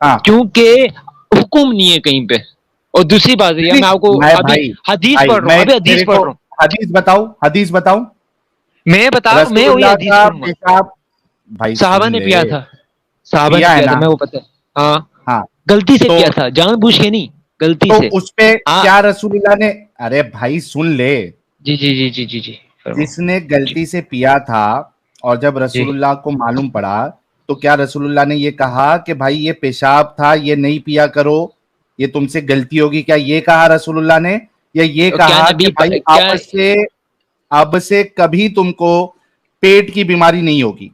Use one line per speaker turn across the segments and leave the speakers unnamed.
ہاں
کیونکہ حکم نہیں ہے کہیں پہ. اور دوسری بات یہ میں آپ کو ابھی حدیث پڑھ رہا ہوں, ابھی حدیث پڑھ رہا ہوں.
حدیث بتاؤ.
میں بتا رہا ہوں, میں وہی حدیث پڑھوں گا.
پیشاب بھائی
صحابہ نے پیا تھا, صحابہ نے پیا تھا, میں وہ پتہ ہے. ہاں
ہاں
غلطی سے پیا تھا, جان بوجھ کے نہیں, غلطی
تو
سے.
اس پہ کیا رسول اللہ نے, ارے بھائی سن لے,
جی جی جی جی جی جی
جس نے غلطی سے پیا تھا اور جب
جی
رسول اللہ کو معلوم پڑا تو کیا رسول اللہ نے یہ کہا کہ بھائی یہ پیشاب تھا, یہ نہیں پیا کرو, یہ تم سے غلطی ہوگی, کیا یہ کہا رسول اللہ نے, یا یہ
کیا
کہا
نبی
کہ بھائی اب سے کبھی تم کو پیٹ کی بیماری نہیں ہوگی,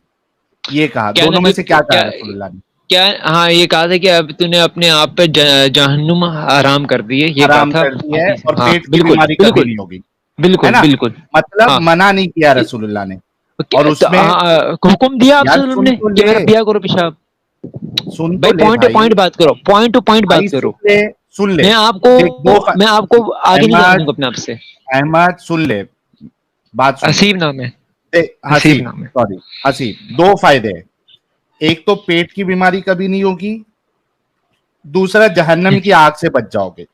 یہ کہا؟
کیا
دونوں میں
نبی
سے کیا کہا رسول اللہ نے؟
کیا, ہاں یہ کہا تھا کہ اب تو نے اپنے آپ پہ جہنم حرام کر دی ہے, یہ کہا
حرام
تھا.
کر دی ہے اور
ہاں
پیٹ کی
بالکل
بیماری کبھی
بالکل
نہیں ہوگی, ہے
بالکل
نا؟
بالکل.
مطلب
ہاں
منع نہیں کیا رسول اللہ نے. اور اس میں
حکم دیا آپ
یار
صلی اللہ
سن
نے
تو
کہ
لے,
میرا پیا کرو پیشاب.
سن تو
بھائی
لے
پوائنٹ ٹو پوائنٹ بات کرو, پوائنٹ ٹو پوائنٹ
بھائی
بات کرو.
سن لے.
میں آپ
دیکھ
کو آگے نہیں جانے دوں گا اپنے آپ سے.
احمد سن لے, بات سن لے.
حسیب نام ہے, حسیب
حسیب,
نام ہے.
سوری حسیب. دو فائدے ہیں, ایک تو پیٹ کی بیماری کبھی نہیں ہوگی, دوسرا جہنم کی آگ سے بچ جاؤ گے.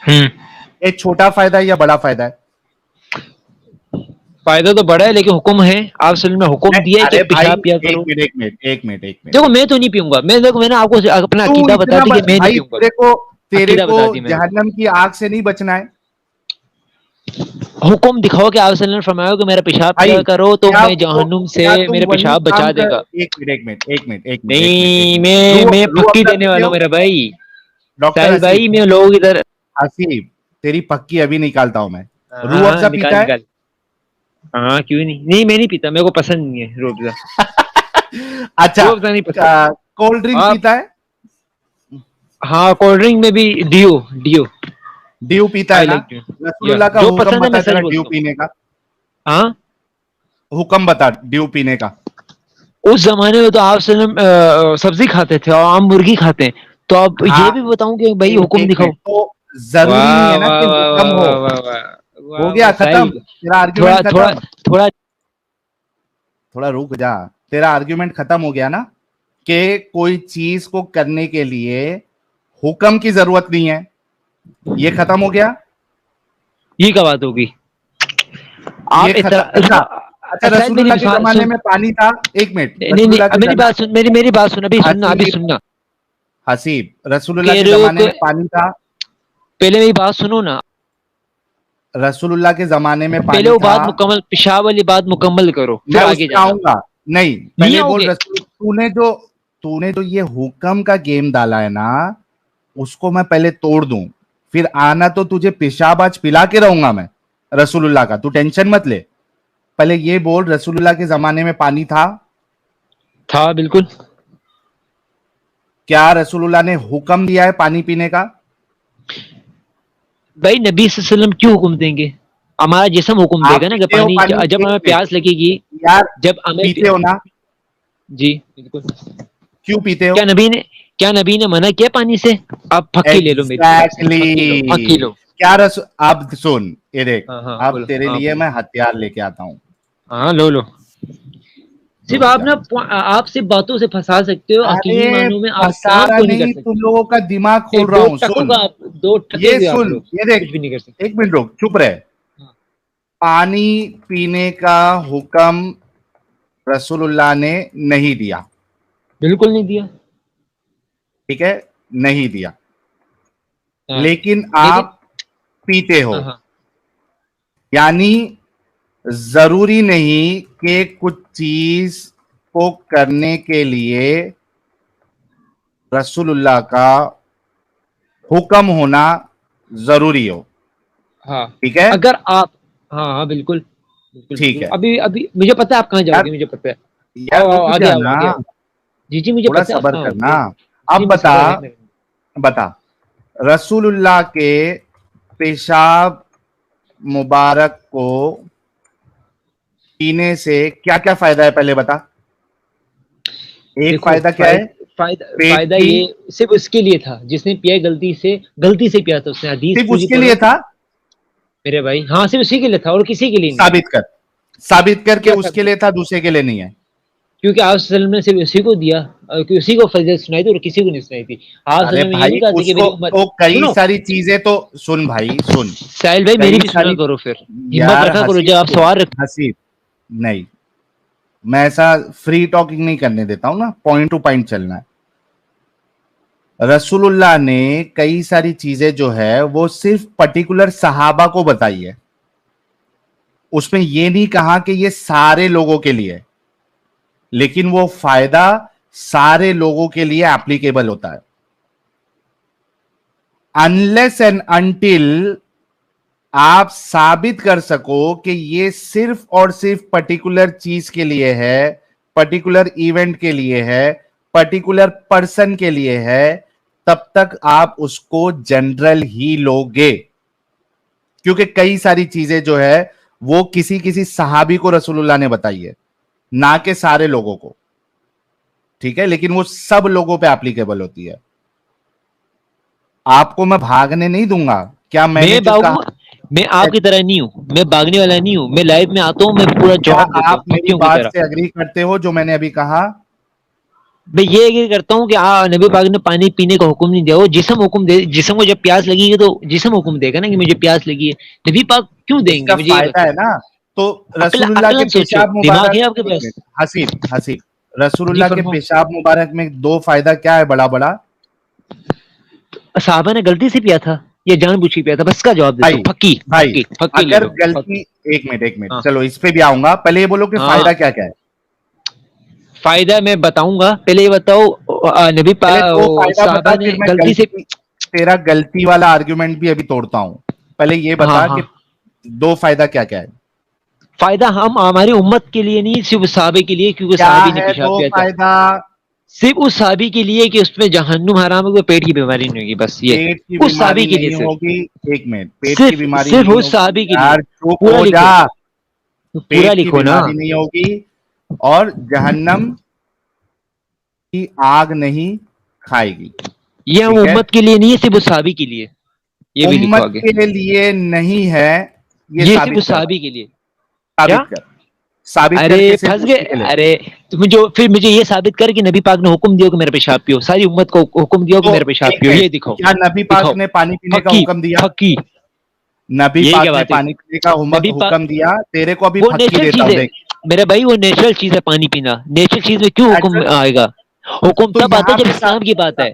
یہ چھوٹا فائدہ ہے یا بڑا فائدہ ہے؟
فائدہ تو بڑا ہے, لیکن حکم ہے آپ صلی اللہ نے حکم دیا ہے کہ
ارے بھائی
پیشاب پیا کرو.
ایک منٹ.
دیکھو میں تو نہیں پیوں گا, میں نے آپ کو اپنا
تو
عقیدہ بتا
اتنا
دی کہ میں نہیں
بھائی
پیوں گا.
تیرے
عقیدہ
کو
بتا دی میں نے.
جہنم کی آگ سے نہیں بچنا ہے.
حکم دکھاؤ کہ آپ صلی اللہ نے فرمایا کہ میرا پیشاب
بھائی
پیا کرو تو
کیا
میں جہنم سے
کیا تم
میرا
وہی
پیشاب بچا
کام
دے
کر,
گا.
ایک
نہیں
منٹ.
میں
روح
پھکی
افزا
دینے
پیتے
والا
ہو
ہوں میرا بھائی.
ڈاکٹر
ساحل
حسیب؟
بھائی میں لوگ ادھر.
حسیب تیری پکی ابھی نکالتا ہوں میں.
ہاں
روح
ہاں
افزا
نکال
پیتا ہے؟
نکال. ہاں کیوں نہیں, میں نہیں پیتا, میرے کو پسند نہیں ہے روح افزا.
اچھا,
روح افزا نہیں پسند.
کولڈ ڈرنک
آپ
پیتا ہے؟
ہاں کولڈ ڈرنک میں بھی ڈیو
ڈیو پیتا ہے
آئی
نا؟
Like due.
رسول
یا
اللہ کا
جو
حکم
پسند ہے
بتا
میں
ذرا
سچ
ڈیو
بولتا ہوں.
پینے کا,
ہاں
حکم بتا ڈیو پینے کا.
اس زمانے میں تو آپ سبزی کھاتے تھے اور عام مرغی کھاتے ہیں, تو اب
ہاں
یہ بھی بتاؤں کہ بھائی حکم
ایک
دکھاؤ.
منٹ, تو ضروری نہیں
واہ
ہے نا
واہ
کہ
واہ
حکم ہو.
واہ واہ واہ واہ
ہو
واہ
گیا ختم
ساحل,
تیرا
تھوڑا
آرگیومنٹ
تھوڑا
ختم.
تھوڑا
تھوڑا رک جا, تیرا آرگیومنٹ ختم ہو گیا نا کہ کوئی چیز کو کرنے کے لیے حکم کی ضرورت نہیں ہے, یہ ختم ہو گیا.
یہ کیا بات ہوگی؟ آپ
یہ ختم. اچھا
شاید
رسول اللہ کے زمانے میں پانی تھا, ایک منٹ,
نہیں
رسول اللہ
نہیں,
کے
میری بات سن, میری بات سن, ابھی سننا, ابھی
حسیب
سننا.
حسیب رسول اللہ
کہہ
کے
رہے ہو
زمانے
کہ
میں پانی تھا,
پہلے میری بات سنو نا,
رسول اللہ کے زمانے میں
پہلے
پانی
وہ
تھا.
بات مکمل, پیشاب والی بات مکمل کرو
میں
پھر
اس
آگے
پہ
جانا.
آؤں گا, نہیں
نہیں
پہلے
آؤ
بول
گے.
رسول, تو نے جو یہ حکم کا گیم ڈالا ہے نا, اس کو میں پہلے توڑ دوں, پھر آنا تو تجھے پیشاب آج پلا کے رہوں گا میں رسول اللہ کا, تو ٹینشن مت لے. پہلے یہ بول رسول اللہ کے زمانے میں پانی تھا؟
تھا بالکل.
کیا رسول اللہ نے حکم دیا ہے پانی پینے کا؟
بھائی نبی صلی اللہ علیہ وسلم کیوں حکم دیں گے؟ ہمارا جسم حکم دے
آپ
گا نا کہ
پیتے ہو
پانی, جب
ایک
ہمیں
منٹ
پیاس لگے گی,
یار,
جب ہمیں
پیتے ہو نا؟
جی بالکل.
کیوں پیتے ہو؟
کیا نبی نے منع کیا پانی سے؟ آپ پھکی لے لو, میری طرف سے پھکی لو.
کیا اب سن, یہ دیکھ,
ہاں ہاں
اب
بولو,
تیرے
ہاں
لیے
بولو.
میں ہتھیار لے کے آتا ہوں.
ہاں لو. صرف
رک
آپ
جا.
نا, آپ صرف باتوں سے پھنسا سکتے ہو, عقیدی
ارے
معنوں میں آپ کام
پھنسارا
کوئی نہیں کر
نہیں, تم
سکتے.
لوگوں کا دماغ کھول رہا
دو
ہوں.
ٹکوں
سن,
کا, دو ٹکے
یہ
ہوئے آپ
سن,
لوگ
یہ دیکھ,
کچھ بھی نہیں کر سکتے.
ایک منٹ رک, چپ رہے.
ہاں.
پانی پینے کا حکم رسول اللہ نے نہیں دیا.
بالکل نہیں دیا.
ٹھیک ہے, نہیں دیا,
ہاں.
لیکن
لیکن
آپ پیتے ہو.
ہاں ہاں
یعنی ضروری نہیں کہ کچھ چیز کو کرنے کے لیے رسول اللہ کا حکم ہونا ضروری ہو.
ہاں,
ٹھیک ہے,
اگر آپ, ہاں ہاں بالکل بالکل
ٹھیک
بالکل.
ہے
ابھی مجھے پتا ہے آپ کہاں جاؤ
یار.
گے, مجھے پتا ہے.
یار رک
آگے
جا
آؤ,
نا,
آگے آؤ. جی مجھے
تھوڑا
پتا ہے آپ
صبر
کہاں
کرنا.
ہوگے.
اب
جی
بتا,
صبر ہے میرے.
بتا, رسول اللہ کے پیشاب مبارک کو پینے سے کیا کیا فائدہ ہے, پہلے بتا. ایک
دیکھو
فائدہ کیا ہے؟ پیٹ
فائدہ
کی,
یہ صرف اس کے لیے تھا جس نے پیا غلطی سے پیا تھا. اس نے حدیث
صرف اس
پوری
کے
پڑھو
لیے تھا.
میرے بھائی. ہاں صرف اسی کے لیے تھا, اور کسی کے لیے نہیں.
ثابت کر کے
کیا
اس
سب
کے لیے تھا, دوسرے کے لیے نہیں ہے.
کیونکہ آپ صلی اللہ علیہ وسلم نے صرف اسی کو دیا کہ اسی کو فضیلت سنائی تھی اور کسی کو نہیں سنائی تھی. آپ صلی
ارے
اللہ علیہ وسلم نے یہ
بھائی
نہیں کہا تھا
اس
کہ
کو
میری امت.
تو کئی
سنو
ساری چیزیں تو سن بھائی سن,
ساحل بھائی میری
کئی
بھی سنا
ساری
کرو, پھر ہمت
یار
رکھا کرو
حسیب
جب آپ سوال رکھ.
حسیب نہیں, میں ایسا فری ٹاکنگ نہیں کرنے دیتا ہوں نا, پوائنٹ ٹو پوائنٹ چلنا ہے. رسول اللہ نے کئی ساری چیزیں جو ہے وہ صرف پرٹیکولر صحابہ کو بتائی ہے, اس میں یہ نہیں کہا کہ یہ سارے لوگوں کے لیے, لیکن وہ فائدہ سارے لوگوں کے لیے ایپلیکیبل ہوتا ہے. انلیس اینڈ انٹل آپ ثابت کر سکو کہ یہ صرف اور صرف پرٹیکولر چیز کے لیے ہے, پرٹیکولر ایونٹ کے لیے ہے, پرٹیکولر پرسن کے لیے ہے, تب تک آپ اس کو جنرل ہی لوگے. کیونکہ کئی ساری چیزیں جو ہے وہ کسی صحابی کو رسول اللہ نے بتائی ہے, نہ کہ سارے لوگوں کو, ٹھیک ہے, لیکن وہ سب لوگوں پہ ایپلیکیبل ہوتی ہے. آپ کو میں بھاگنے نہیں دوں گا. کیا میں نے جو کہا,
میں آپ کی طرح نہیں ہوں, میں بھاگنے والا نہیں ہوں, میں لائف میں آتا ہوں, میں پورا
کیا
جواب دیتا ہوں
آپ میری
پکیوں کی
بات
طرح.
سے اگری کرتے ہو جو میں نے ابھی کہا؟
میں یہ ایگری کرتا ہوں کہ نبی پاک نے پانی پینے کا حکم نہیں دیا, وہ جسم حکم دے, جسم کو جب پیاس لگی ہے تو جسم حکم دے گا نا کہ مجھے پیاس لگی ہے. نبی پاک کیوں دیں
اس
گے
کا
مجھے یہ
فائدہ
بتاؤ.
ہے نا. تو رسول اللہ کے
عقلن سوچو,
پیشاب
دماغ
مبارک,
ہے آپ کے
ایک
پاس؟
منٹ, حسیب رسول
جی
اللہ کے
فرماؤ.
پیشاب مبارک میں دو فائدہ کیا ہے بڑا بڑا؟
صحابہ نے غلطی سے پیا تھا یا جان بوجھ کے پیا تھا, بس کا جواب دیتا
بھائی
ہوں. پھکی
بھائی
پھکی پھکی لے
اگر
لو,
غلطی,
پھکی.
ایک منٹ
ہاں
چلو اس پہ بھی آؤں گا, پہلے یہ بولو کہ
ہاں,
فائدہ کیا کیا ہے.
فائدہ میں بتاؤں گا, پہلے یہ بتاؤ. نبی
پہلے تو فائدہ
صحابہ
بتا,
نے
پھر میں
غلطی سے.
غلطی, تیرا غلطی والا آرگیومنٹ بھی ابھی توڑتا ہوں. پہلے یہ
ہاں
بتا
ہاں,
کہ دو فائدہ کیا کیا ہے.
فائدہ ہماری امت کے لیے نہیں, صرف صحابے کے لیے, کیونکہ
کیا
صحابی نے
ہے
پیشاب
دو
کیا تھا.
فائدہ؟
صرف اس صحابی کے لیے کہ اس میں جہنم حرام ہوگا, پیٹ کی بیماری نہیں ہوگی, بس یہ
پیٹ کی
اس
بیماری
صحابی کے لیے.
نہیں ہوگی, ایک منٹ, پیٹ کی
صرف
بیماری
صرف
نہیں
اس
ہوگی
صحابی کے لیے.
یار, چپ
پورا
ہو جا.
لکھو, پورا
پیٹ کی
لکھو نا.
بیماری نہیں ہوگی اور جہنم کی آگ نہیں کھائے گی.
یہ ہم
ٹھیک ہے,
امت کے لیے نہیں ہے, صرف اس صحابی کے لیے. یہ بھی لکھو
امت
آگے,
کے لیے نہیں ہے, یہ
یہ صرف
ثابت
اس
کر,
صحابی کے لیے. کیا؟
ثابت کر, ثابت کر
ارے
کے صرف
پھنس
اسی
گئے.
کے لیے.
ارے پھر مجھے یہ ثابت کر کہ نبی پاک نے حکم دیا کہ میرے پیشاب پیو, ساری امت کو حکم دیا کہ
تو
میرے پیشاب
ایک
پیو,
منٹ,
یہ دکھاؤ.
کیا نبی پاک
دکھاؤ
نے پانی پینے کا
پھکی
حکم دیا؟
پھکی.
نبی
یہی کیا
پاک نے
بات ہے,
پانی پینے کا
نبی پاک
حکم دیا؟ تیرے کو ابھی
وہ
پھکی
نیچرل
دیتا
چیز
ہوں,
ہے
دیکھ.
میرے بھائی, وہ نیچرل چیز ہے پانی پینا. نیچرل چیز میں کیوں حکم
نیچرل,
آئے گا؟ حکم
تو
تب آتا
یہاں
ہے جب
پہ
اسلام کی بات ہے.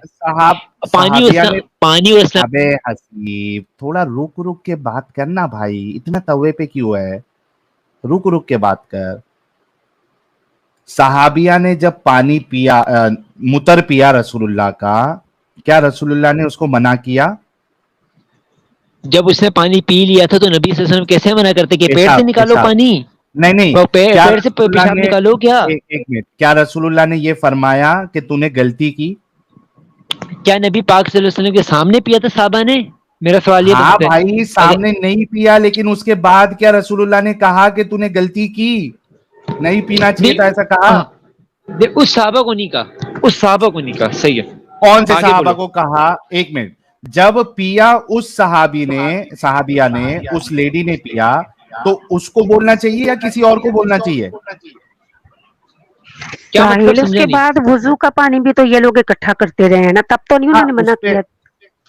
پانی اور
صحابیہ
اسلام,
نے,
پانی اور اسلام.
ابے حسیب تھوڑا رک رک کے بات کرنا بھائی, اتنا توے پہ کیوں ہے, رک رک کے بات کر. صحابیہ نے جب پانی پیا, متر پیا رسول اللہ کا, کیا رسول اللہ نے اس کو منع کیا؟
جب اس نے پانی پی لیا تھا تو نبی صلی اللہ علیہ وسلم کیسے منع کرتے کہ پیٹ سے
پیشاب
نکالو
پیشاب
پانی,
نہیں, کیا
پیٹ سے
رسول اللہ
پیشاب
نے,
نکالو کیا؟
ایک منٹ, کیا رسول اللہ نے یہ فرمایا کہ تو نے غلطی کی؟
کیا نبی پاک صلی اللہ علیہ وسلم کے سامنے پیا تھا صحابہ نے؟ میرا سوال یہ
ہاں
بنتا ہے.
بھائی,
اگر
سامنے نہیں پیا, لیکن اس کے بعد کیا رسول اللہ نے کہا کہ تو نے غلطی کی, نہیں پینا چاہیے تھا, ایسا کہا؟
اس صحابہ کو نہیں کہا, اس صحابہ کو نہیں کہا. صحیح ہے,
کون سے
آگے
صحابہ
بولو.
کو کہا؟ ایک منٹ, جب پیا اس صحابیہ نے, اس لیڈی نے پیا, تو اس کو بولنا چاہیے یا کسی اور کو بولنا چاہیے؟
کیا مطلب,
اس
سمجھا
کے
نہیں.
بعد وضو کا پانی بھی تو یہ لوگ اکٹھا کرتے رہے ہیں نا, تب تو نہیں
ہاں,
انہوں نے منع کیا.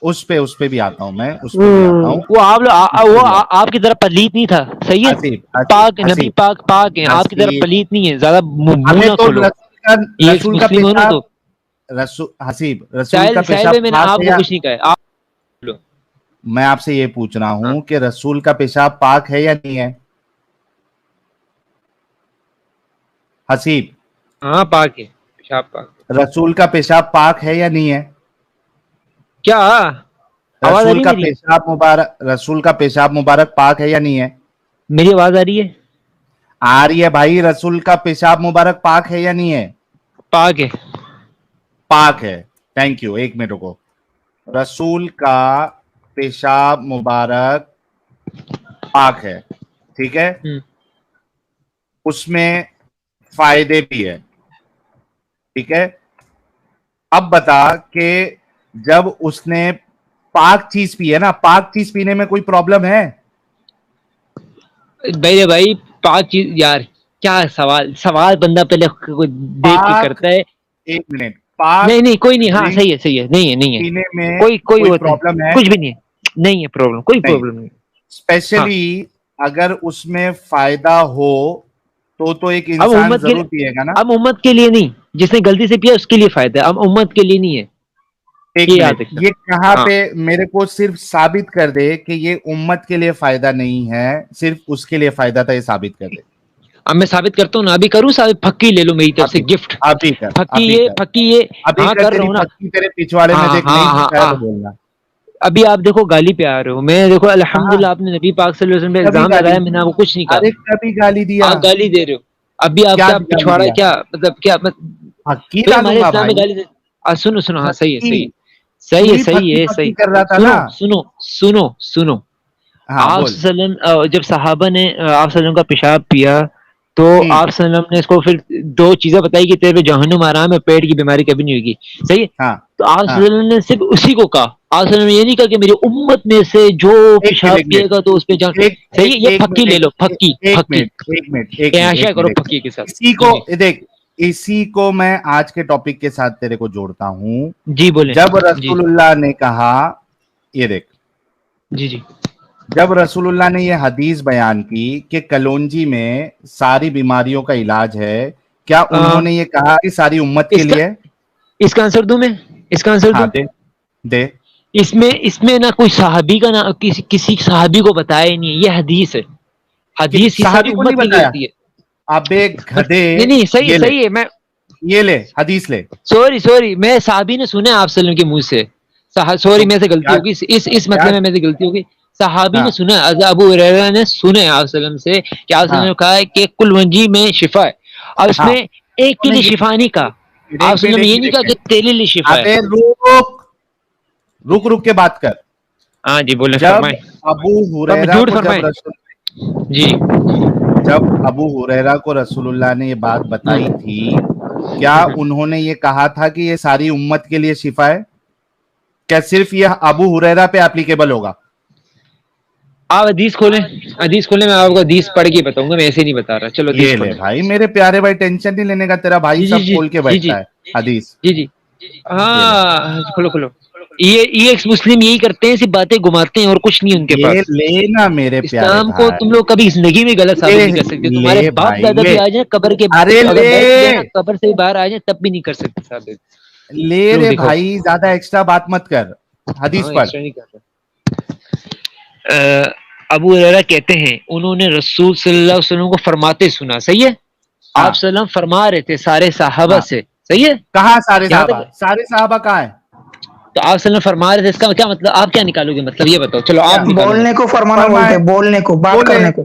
اس پہ بھی آتا ہوں میں, اس پہ بھی آتا ہوں.
وہ
اس پہ
وہ
بھی
آپ کی طرح پلیت نہیں تھا. صحیح ہے,
حسیب حسیب
پاک نبی
حسیب
پاک پاک ہیں, آپ کی طرح
حسیب
پلیت نہیں ہے. زیادہ منہ
ابے
نہ
تو
کھولو, ایک
رسول کا
مسلم ہو نا
پیشاب,
تو.
حسیب رسول کا
ساحل
پیشاب
بھائی, میں نے
پاک
آپ
ہے
کو
یا,
کچھ نہیں کہا, آپ بولو.
میں آپ سے یہ پوچھ رہا
ہاں
ہوں کہ رسول کا پیشاب پاک ہے یا نہیں ہے؟ حسیب,
ہاں پاک ہے, پیشاب پاک.
رسول کا پیشاب پاک ہے یا نہیں ہے؟
کیا آواز آ رہی ہے میری؟
رسول کا پیشاب مبارک پاک ہے یا نہیں ہے؟
میری آواز آ رہی ہے؟
آ رہی ہے بھائی, رسول کا پیشاب مبارک پاک ہے یا نہیں ہے؟
پاک ہے.
پاک ہے, تھینک یو, ایک منٹ کو. رسول کا پیشاب مبارک پاک ہے, ٹھیک ہے, اس میں فائدے بھی ہے, ٹھیک ہے. اب بتا کہ جب اس نے پاک چیز پی ہے نا, پاک چیز پینے میں کوئی پرابلم ہے؟
بھائی پاک چیز یار, کیا سوال بندہ پہلے دیکھ کے
پاک
کرتا ہے.
ایک منٹ پاک
نہیں کوئی نہیں, ہاں
ڈرنک
صحیح ہے, نہیں ہے
پینے میں
کوئی
کوئی
ہوتا ہے,
پرابلم ہے؟
کچھ بھی نہیں ہے پرابلم, کوئی
نہیں.
پرابلم نہیں.
اسپیشلی اگر اس میں فائدہ ہو تو ایک
اب
انسان
امت کے
ضرور پیے گا نا.
اب امت کے لیے نہیں, جس نے غلطی سے پیا اس کے لیے فائدہ ہے, اب امت کے لیے نہیں ہے.
ایک
یہ یاد
منٹ,
رکھنا.
یہ کہاں
ہاں
پہ میرے کو صرف ثابت کر دے کہ یہ امت کے لیے فائدہ نہیں ہے, صرف اس کے لیے فائدہ تھا, یہ ثابت کر دے.
اب میں ثابت کرتا ہوں نا, ابھی کروں ثابت, پھکی لے لو میری طرف سے
ابھی
گفٹ.
ابھی کر
پھکی
ابھی کر
یہ
ابھی
ہاں
کر,
کر رہا
تیری
ہوں نا.
پکی تیرے پچھواڑے میں
ہاں
دیکھ
ہاں
نہیں
ہاں
دکھایا
ہاں
تو بولنا.
ابھی آپ دیکھو گالی پہ آ رہے ہو, میں دیکھو
کہاں
الحمدللہ آپ نے نبی پاک صلی اللہ علیہ وسلم پہ
کبھی
الزام
گالی,
لگایا, میں نے آپ کو کچھ نہیں کہا.
ارے کبھی گالی دیا,
آپ گالی دے رہے ہو. ابھی آپ
کیا
کیا
گالی
پچھواڑا,
دیا؟
کیا مطلب, کیا
پکی
بھائی
ڈالوں
ہمارے
گا
اسلام میں
بھائی.
گالی دے. سنو ہاں صحیح ہے,
پکی تو
صحیح ہے,
ہی
صحیح
پکی
ہے,
پکی
صحیح.
کر رہا تھا نا.
سنو
ہاں
آپ
بول.
صلی اللہ علیہ وسلم جب صحابہ نے آپ صلی اللہ علیہ وسلم کا پیشاب پیا تو
ہوں,
آپ صلی اللہ علیہ وسلم نے اس کو پھر دو چیزیں بتائی کہ تیرے جہنم آرام ہے, پیٹ کی بیماری کبھی نہیں ہوگی. صحیح ہے.
ہاں
تو آپ
ہاں,
صلی اللہ علیہ وسلم نے صرف اسی کو کہا, آپ صلی اللہ علیہ وسلم نے یہ نہیں کہا کہ میری امت میں سے جو پیشاب پیے گا تو اس پہ جان. صحیح ہے, یہ پھکی لے لو, پھکی. عائشہ کرو پھکی کے ساتھ.
اسی
جی
کو
جی
دیکھ, اسی کو میں آج کے ٹاپک کے ساتھ تیرے کو جوڑتا ہوں.
جی بولیں.
جب
جی
رسول اللہ نے کہا, یہ دیکھ,
جی
جب رسول اللہ نے یہ حدیث بیان کی کہ کلونجی میں ساری بیماریوں کا علاج ہے, کیا انہوں نے یہ کہا کہ ساری امت کے
اس کا
لیے؟
اس کا آنسر دوں میں, اس کا آنسر
ہاں
دوں.
دے دے.
اس میں نہ کوئی صحابی کا نہ کسی صحابی کو بتایا ہی نہیں ہے, یہ حدیث ہے. حدیث یہ ساری
صحابی کو نہیں
امت کی
بتایا؟
گرتی ہے.
ابے گدھے,
نہیں
یہ لے,
صحیح ہے. میں
یہ لے حدیث لے.
سوری میں صحابی نے سنا آپ صلی اللہ علیہ وسلم کے منہ سے. سوری
تو
میں سے غلطی
کیا
ہوگی, اس
کیا
مسئلے میں میرے سے غلطی ہوگی. صحابی نے
ہاں
سنا, ابو ہریرہ نے سنے آپ صلی اللہ علیہ وسلم سے کہ آپ صلی اللہ علیہ
ہاں
وسلم نے کہا ہے کہ کل ونجی میں شفا ہے, اور اس
ہاں,
میں ایک کے
انہوں نے
لیے شفا نہیں کہا. آپ صلی اللہ علیہ وسلم نے یہ نہیں کہا کہ تیرے لیے شفا ہے.
ابے رک کے بات کر.
ہاں جی بولیں,
جب
فرمائیں.
ابو
پر
ہریرہ
جھوٹ
کو
فرمائیں. جی
جب ابو ہریرہ کو رسول اللہ نے یہ بات بتائی تھی, کیا انہوں نے یہ کہا تھا کہ یہ ساری امت کے لیے شفا ہے؟ کیا صرف یہ ابو ہریرہ پہ اپلیکیبل ہوگا؟
آپ حدیث کھولیں, میں آپ کو حدیث پڑھ کے بتاؤں گا, میں ایسے نہیں بتا رہا. چلو حدیث
یہ لے
کھولیں.
بھائی, میرے پیارے بھائی, ٹینشن نہیں لینے کا, تیرا بھائی
جی جی
سب
جی
کھول کے
جی جی
بیٹھتا ہے حدیث.
جی
یہ لے,
ہاں کھولو. یہ ایکس مسلم یہی کرتے ہیں, صرف باتیں گھماتے ہیں اور کچھ نہیں ان کے
یہ
پاس.
لے نا میرے پیارے
اسلام کو تم
بھائی,
لوگ کبھی زندگی میں غلط ثابت
لے
نہیں کر سکتے. تمہارے
لے
باپ
بھائی
دادا
لے,
بھی آ جائیں قبر کے,
ارے
اگر
لے
مر بھی جائے نا قبر سے باہر آ جائیں تب بھی نہیں کر سکتے ثابت.
لے
لو
رے
دکھاؤ.
بھائی, زیادہ ایکسٹرا بات مت کر,
ہاں
حدیث پڑھ.
ایکسٹرا نہیں کر رہا. ابو ہریرہ کہتے ہیں انہوں نے رسول صلی اللہ علیہ وسلم کو فرماتے سنا. صحیح ہے.
ہاں
آپ صلی اللہ علیہ وسلم فرما رہے تھے سارے صحابہ
ہاں,
سے. صحیح ہے.
کہاں سارے
یہاں تک
صحابہ؟ سارے صحابہ کہاں ہیں؟
تو آپ صلی اللہ علیہ وسلم فرما رہے تھے, اس کا کیا مطلب, آپ کیا نکالو گے مطلب, یہ بتاؤ. چلو آپ
کیا
نکالو
بولنے کو
مطلب.
فرمانا بولتے
فرمائے؟
ہیں, بولنے کو, بات
بولے
کرنے کو.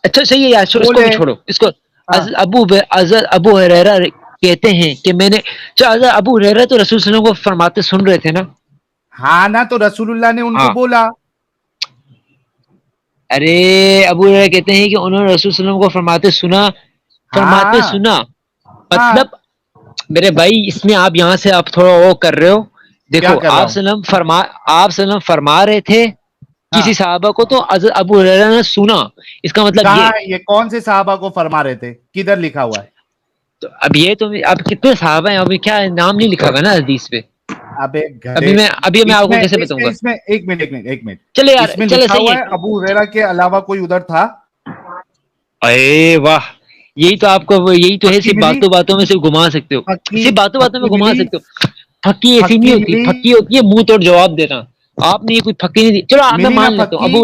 اچھا صحیح ہے یار, اس کو بھی
بولے.
چھوڑو, اس کو.
ہاں
ابو ہریرہ کہتے ہیں کہ میں نے, ابو ہریرہ تو رسول صلی اللہ علیہ وسلم کو فرماتے سن رہے تھے نا.
ہاں نا, تو رسول اللہ نے ان کو
ہاں,
بولا.
ارے ابو ہریرہ کہتے ہیں کہ انہوں نے رسول صلی اللہ علیہ وسلم کو فرماتے
ہاں
سنا.
ہاں,
مطلب میرے بھائی, اس میں آپ یہاں سے آپ تھوڑا وہ کر رہے ہو.
کیا
دیکھو
کر رہا
آپ
ہوں؟
صلی اللہ علیہ وسلم فرما رہے تھے
ہاں,
کسی صحابہ کو, تو ابو ہریرہ نے سنا. اس کا مطلب
کہاں ہے یہ, کون سے صحابہ کو فرما رہے تھے, کدھر لکھا ہوا ہے؟
تو اب یہ تو اب کتنے صحابہ ہیں, ابھی کیا نام نہیں لکھا ہوا نا حدیث پہ.
ابے
ابھی
گدھے,
میں آپ کو کیسے بتاؤں گا.
ایک منٹ,
چلے یار,
اس میں
چلے
لکھا
صحیح
ہوا ہے ابو ہریرہ کے علاوہ کوئی ادھر تھا؟
اے واہ, یہی تو آپ کو, یہی تو ہے,
پکی
صرف
ملی,
باتوں میں صرف گھما سکتے ہو.
پکی
صرف باتوں میں
پکی
گھما
ملی,
سکتے ہو. پھکی ایسی نہیں
پکی
ہوتی,
ملی,
پھکی ہوتی ہے منہ توڑ جواب دینا. آپ نے یہ کوئی پھکی نہیں دی. چلو میں
ملی نا
مان لیتا ہوں.
پکی.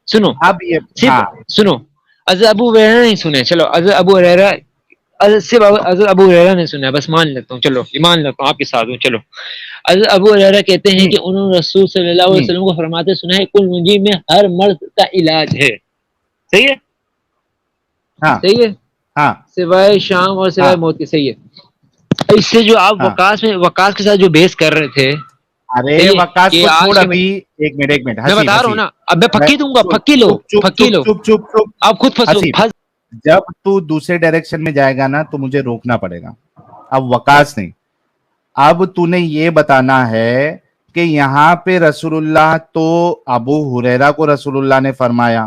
سنو
اب یہ,
صرف
ہاں
سنو, ابو ہریرہ نہیں سنے. چلو ابو ہریرہ ابو ہریرہ نے سنا, بس مان لیتا ہوں. چلو یہ مان لیتا ہوں, آپ کے ساتھ ہوں. چلو ابو ہریرہ کہتے ہیں کہ انہوں نے رسول صلی اللہ علیہ وسلم کو فرماتے سنا ہے, کل منجی میں ہر مرض کا علاج ہے. صحیح ہے.
ہاں
صحیح ہے,
ہاں
سوائے شام اور
ہاں
سوائے موت کی. صحیح ہے. اس سے جو آپ
ہاں,
وقاص کے ساتھ جو بحث کر رہے تھے,
ارے
صحیح ہے
وقاص
کہ
کو چھوڑ
آج کے
ابھی. ایک منٹ,
میں
حسیب
بتا رہا ہوں
حسیب,
نا, اب میں پھکی دوں گا.
سن,
پھکی لو,
چپ چپ
پھکی
چپ
لو,
چپ چپ چپ,
آپ خود
حسیب,
پھنس.
جب تو دوسرے ڈائریکشن میں جائے گا نا تو مجھے روکنا پڑے گا. اب وقاص نہیں, اب تو نے یہ بتانا ہے کہ یہاں پہ رسول اللہ تو ابو ہریرہ کو رسول اللہ نے فرمایا,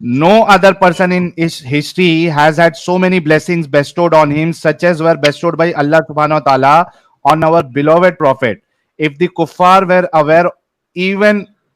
no other person in his history has had so many blessings bestowed on him such as were bestowed by Allah subhanahu wa ta'ala on our beloved prophet. If the kuffar were aware even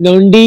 لونڈی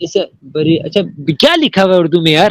ایسا اچھا کیا لکھا ہوا ہے اردو میں یار،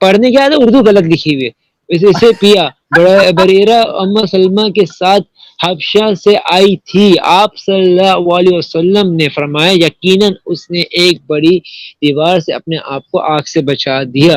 پڑھنے کے آتے اردو غلط لکھی ہوئی ہے. اسے پیا. بریرہ ام سلمہ کے ساتھ حبشہ سے آئی تھی. آپ صلی اللہ علیہ وسلم نے فرمایا یقیناً اس نے ایک بڑی دیوار سے اپنے آپ کو آگ سے بچا دیا.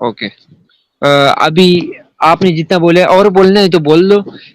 اوکے ابھی آپ نے جتنا بولے اور بولنا ہے تو بول دو،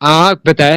ہاں بتائے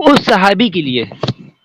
اس صحابی کے لیے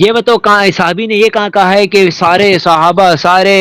یہ بتاؤ کہاں صحابی نے یہ کہا ہے کہ سارے صحابہ سارے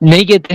نہیں کہتے.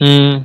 ہوں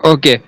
اوکے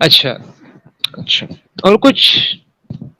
اچھا اچھا اور کچھ.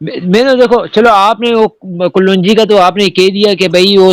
میں نے دیکھو چلو آپ نے وہ کلونجی کا تو آپ نے کہہ دیا کہ بھائی وہ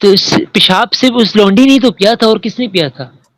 تو پیشاب صرف اس لونڈی نہیں تو پیا تھا، اور کس نے پیا تھا؟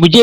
مجھے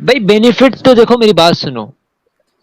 بھائی بینیفٹ تو دیکھو میری بات سنو.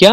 کیا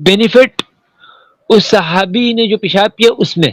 بینیفٹ اس صحابی نے جو پیشاب کیا اس میں.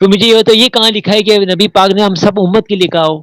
تو مجھے یہ تو یہ کہاں لکھا ہے کہ نبی پاک نے ہم سب امت کے لیے کہا ہو؟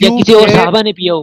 کسی اور صحابہ نے پیا ہو؟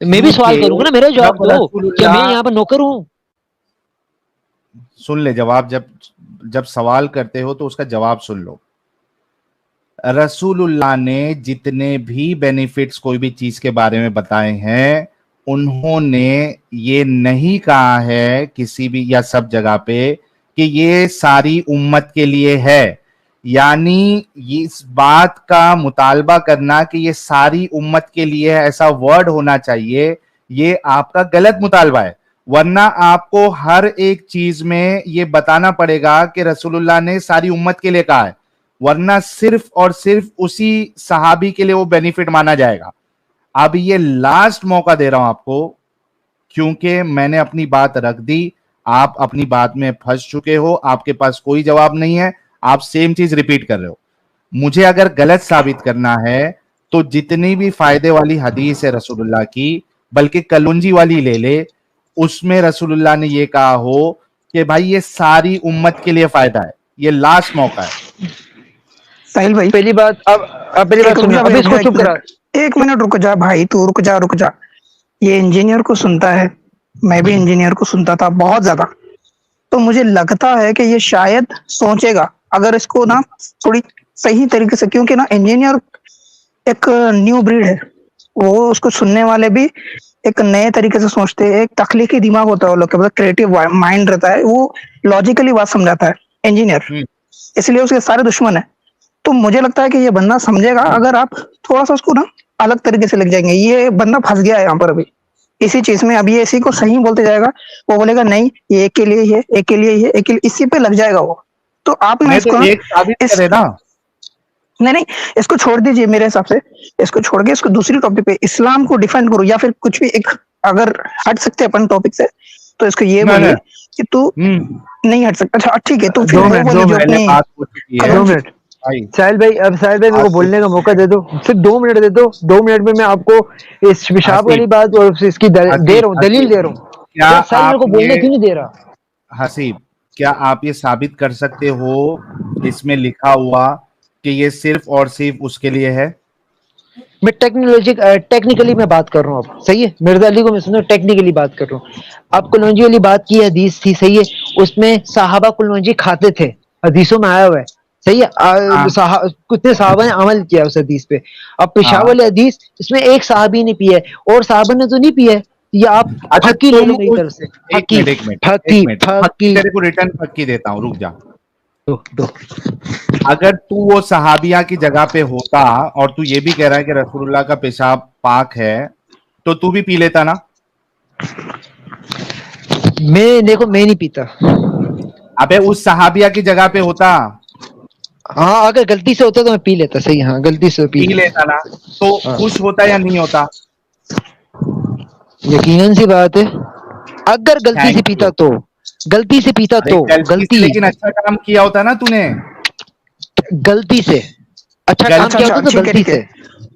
میں بھی سوال
کیونکہ
کروں گا نا, میرا جواب
جب
دو.
رسول
کیا میں
اللہ
یہاں پر نوکر ہوں؟
سن لے جواب, جب سوال کرتے ہو تو اس کا جواب سن لو. رسول اللہ نے جتنے بھی بینیفٹس کوئی بھی چیز کے بارے میں بتائے ہیں, انہوں نے یہ نہیں کہا ہے کسی بھی یا سب جگہ پہ کہ یہ ساری امت کے لیے ہے. یعنی اس بات کا مطالبہ کرنا کہ یہ ساری امت کے لیے ہے, ایسا ورڈ ہونا چاہیے, یہ آپ کا غلط مطالبہ ہے. ورنہ آپ کو ہر ایک چیز میں یہ بتانا پڑے گا کہ رسول اللہ نے ساری امت کے لیے کہا ہے, ورنہ صرف اور صرف اسی صحابی کے لیے وہ بینیفٹ مانا جائے گا. اب یہ لاسٹ موقع دے رہا ہوں آپ کو, کیونکہ میں نے اپنی بات رکھ دی, آپ اپنی بات میں پھنس چکے ہو, آپ کے پاس کوئی جواب نہیں ہے, آپ سیم چیز ریپیٹ کر رہے ہو. مجھے اگر غلط ثابت کرنا ہے تو جتنی بھی فائدے والی حدیث ہے رسول اللہ کی, بلکہ کلونجی والی لے لے, اس میں رسول اللہ نے یہ کہا ہو کہ بھائی یہ ساری امت کے لیے فائدہ ہے. یہ لاسٹ موقع ہے.
ساحل بھائی
پہلی بات, اب پہلی بات
رک
سنو,
جا
اب
بھائی,
اس کو چپ کرا.
ایک منٹ رک جا بھائی, تو رک جا. یہ انجینئر کو سنتا ہے, میں بھی انجینئر کو سنتا تھا بہت زیادہ, تو مجھے لگتا ہے کہ یہ شاید سوچے گا اگر اس کو نا تھوڑی صحیح طریقے سے, کیونکہ نا انجینئر ایک نیو بریڈ ہے, وہ اس کو سننے والے بھی ایک نئے طریقے سے سوچتے ہیں, ایک تخلیقی دماغ ہوتا ہے وہ لوگ کے, مطلب کریٹو مائنڈ رہتا ہے, وہ لاجیکلی بات سمجھاتا ہے انجینئر, اس لیے اس کے سارے دشمن ہیں. تو مجھے لگتا ہے کہ یہ بندہ سمجھے گا اگر آپ تھوڑا سا اس کو نا الگ طریقے سے لگ جائیں گے. یہ بندہ پھنس گیا ہے یہاں پر ابھی اسی چیز میں, اب یہ اسی کو صحیح بولتے جائے گا, وہ بولے گا نہیں یہ ایک کے لیے یہ, ایک کے لیے یہ, ایک کے لیے, اسی پہ لگ جائے گا وہ. تو آپ نے
نہیں
اس
تو
کو نا
ایک ثابت
اس
کرے نا.
نہیں, اس کو چھوڑ دیجیے میرے حساب سے, اس کو چھوڑ کے اس کو دوسری ٹاپک پہ اسلام کو ڈیفینڈ کرو, یا پھر کچھ بھی ایک, اگر ہٹ سکتے اپن ٹاپک سے تو اس کو یہ
نہیں
بولیے کہ تو
نہیں,
نہیں ہٹ سکتا. اچھا ٹھیک ہے, تو پھر
دو
وہ
منٹ,
بولیے جو
پہلے
اپنی
بات ہو چکی ہے
2
کلونجی.
منٹ.
بھائی.
ساحل بھائی, اب ساحل بھائی میرے کو بولنے کا موقع دے دو, صرف 2 منٹ دے دو. 2 منٹ میں آپ کو اس پیشاب والی
حسیب
بات اور اس کی دے رہا ہوں, دلیل دے رہا ہوں.
کیا
یار ساحل میرے
آپ
کو بولنے
یہ
کیوں نہیں دے رہا؟
حسیب, کیا آپ یہ ثابت کر سکتے ہو اس میں لکھا ہوا کہ یہ صرف اور صرف اس کے لیے ہے؟
میں ٹیکنیکلی میں بات کر رہا ہوں. اب صحیح ہے, مرزا علی کو میں سنو ٹیکنیکلی بات کر رہا ہوں. آپ کلونجی والی بات کی حدیث تھی, صحیح ہے, اس میں صحابہ کلونجی کھاتے تھے, حدیثوں میں آیا ہوا ہے, صحیح
ہاں
ہے. کتنے صحابہ نے عمل کیا اس حدیث پہ. اب پیشاب
ہاں.
والی حدیث, اس میں ایک صحابی نے پیا ہے اور صحابہ نے تو نہیں پیا ہے, یا آپ
اچھا
پھکی لے
تم
لو میری طرف سے.
ایک
پھکی
منٹ ایک منٹ ایک
پھکی
منٹ پکی
پھکی.
تیرے کو ریٹرن پکی دیتا ہوں, رک جا.
دو.
اگر تو وہ صحابیہ کی جگہ پہ ہوتا اور تو یہ بھی کہہ رہا ہے کہ رسول اللہ کا پیشاب پاک ہے, تو بھی پی لیتا نا؟
میں دیکھو, میں نہیں پیتا.
ابے اس صحابیہ کی جگہ پہ ہوتا,
ہاں اگر غلطی سے ہوتا تو میں پی لیتا, صحیح, ہاں غلطی سے پی
پی
لیتا.
لیتا نا, تو
ہاں
خوش ہوتا یا نہیں ہوتا؟
یقیناً سی بات ہے, اگر غلطی سے
تھینک
پیتا
یو.
تو, غلطی سے پیتا
ارے
تو,
غلطی سے
غلطی
لیکن اچھا کام کیا ہوتا نا تو نے.
غلطی سے اچھا کام
اچھا
کیا
اچھا
ہوتا تو
ٹھیک ہے
غلطی
ٹھیک ہے.
سے.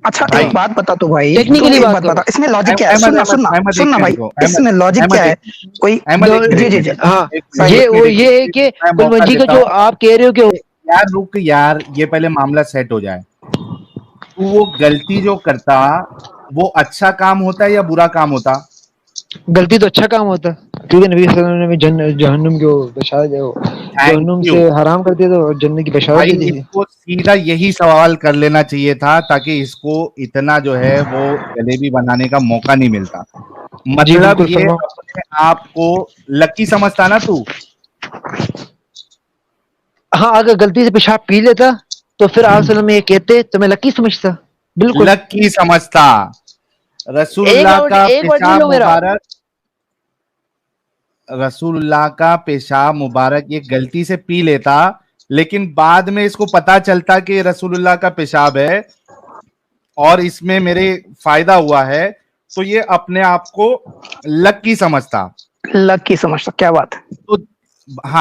اچھا ایک
بھائی
بات بتا تو بھائی, تو
ٹیکنیکلی
ایک
بات
بات
کرو.
بتا, اس میں لاجک کیا ہے,
احمد
سننا
احمد
سننا
احمد ایک
سننا
منٹ
بھائی,
رکو,
اس
احمد
میں لاجک
احمد
کیا ہے
ایک منٹ,
کوئی.
احمد ایک منٹ
جی
ایک
جی
منٹ
ہاں,
ایک منٹ
صحیح.
ایک منٹ ایک
یہ ہے
منٹ,
کہ
میں موقع
کلونجی کا
دیتا
جو
ہوں.
آپ کہہ رہے ہو کہ
یار رک یار, یہ پہلے معاملہ سیٹ ہو جائے. تو وہ غلطی جو کرتا وہ اچھا کام ہوتا ہے یا برا کام ہوتا؟
غلطی تو اچھا کام ہوتا, کیونکہ نبی صلی اللہ علیہ وسلم نے جہنم کو بشارت,
تھینک
جہنم
یو.
سے حرام کر دیا تو جنت کی بشارت
بھائی
دے دی
اس
تھی.
کو سیدھا یہی سوال کر لینا چاہیے تھا, تاکہ اس کو اتنا جو ہے وہ جلیبی بنانے کا موقع نہیں ملتا.
جی
مطلب
بالکل,
یہ
فرماؤ.
اپنے آپ کو لکی سمجھتا نا تو.
ہاں اگر غلطی سے پیشاب پی لیتا تو پھر آپ صلی اللہ علیہ وسلم یہ کہتے تو میں لکی سمجھتا. بالکل.
لکی سمجھتا. رسول
ایک
اللہ
اور
کا
ایک اور
پیشاب
لو میرا.
مبارک, رسول اللہ کا پیشاب مبارک یہ غلطی سے پی لیتا, لیکن بعد میں اس کو پتا چلتا کہ رسول اللہ کا پیشاب ہے اور اس میں میرے فائدہ ہوا ہے, تو یہ اپنے آپ کو لکی سمجھتا.
لک کی سمجھتا, کیا بات ہے.
تو ہاں